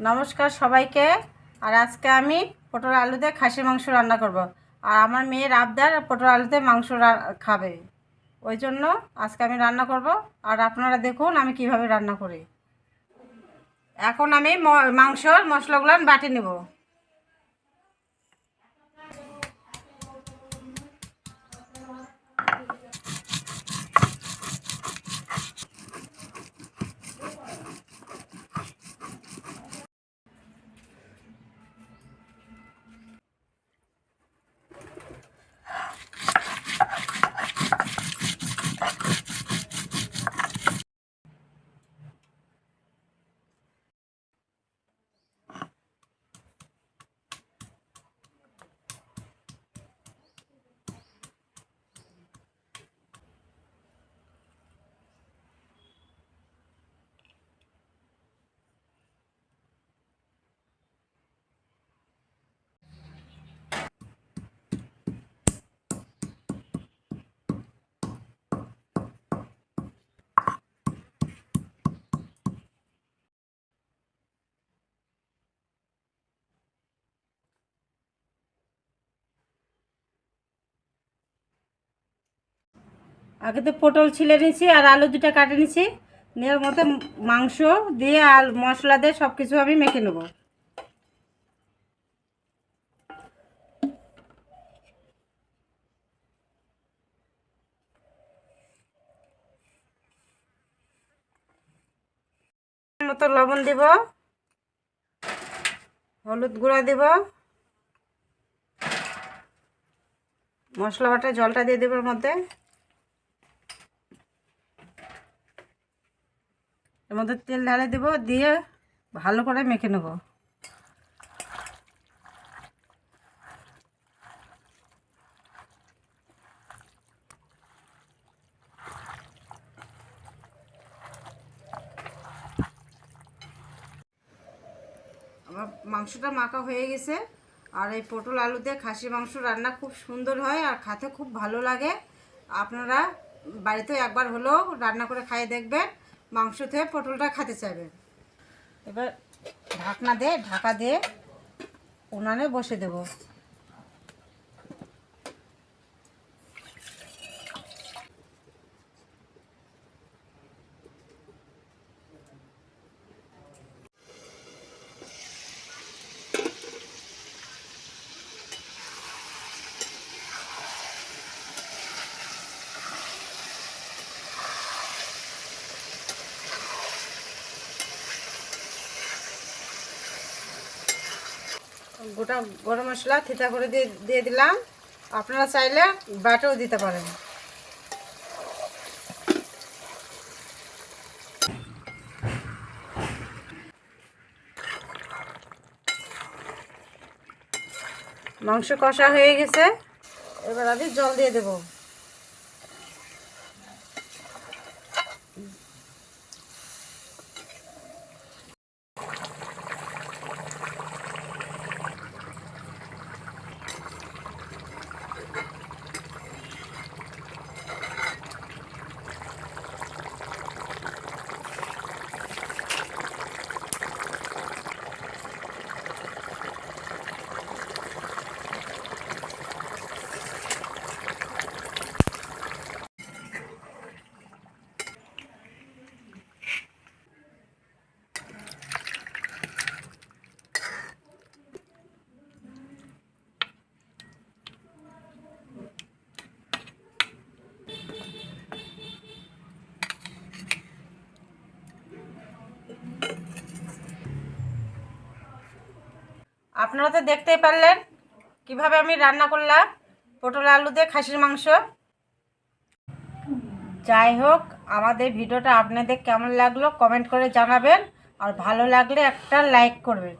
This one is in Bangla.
নমস্কার সবাইকে। আর আজকে আমি পটল আলু দিয়ে খাসির মাংস রান্না করব। আর আমার মেয়ের আবদার পটল আলুতে মাংস খাবে, ওই জন্য আজকে আমি রান্না করব। আর আপনারা দেখুন আমি কিভাবে রান্না করি। এখন আমি মাংসর মশলাগুলো বাটি নেব। আগে তো পটল ছিলে নিয়েছি আর আলু দুটা কাটে নিয়েছি। নেওয়ার মধ্যে মাংস দিয়ে আর মশলা দিয়ে সব কিছু আমি মেখে নেব। মতো লবণ দিব, হলুদ গুঁড়া দিব, মশলা বাটা জলটা দিয়ে দেবো এর মধ্যে। এর মধ্যে তেল ঢালে দেব, দিয়ে ভালো করে মেখে নেব। আমার মাংসটা মাখা হয়ে গেছে। আর এই পটল আলু দিয়ে খাসির মাংস রান্না খুব সুন্দর হয় আর খেতে খুব ভালো লাগে। আপনারা বাড়িতে একবার হলেও রান্না করে খাইয়ে দেখবেন, মাংস থেকে পটলটা খেতে চাইবেন। এবার ঢাকা দিয়ে উনানে বসে দেব। গোটা গরম মশলা থেতা করে দিয়ে দিলাম। আপনারা চাইলে বাটাও দিতে পারেন। মাংস কষা হয়ে গেছে, এবার আমি জল দিয়ে দেব। আপনারা তো দেখতেই পারলেন কিভাবে আমি রান্না করলাম পটল আলু দিয়ে খাসির মাংস। যাই হোক, আমাদের ভিডিওটা আপনাদের কেমন লাগলো কমেন্ট করে জানাবেন। আর ভালো লাগলে একটা লাইক করবেন।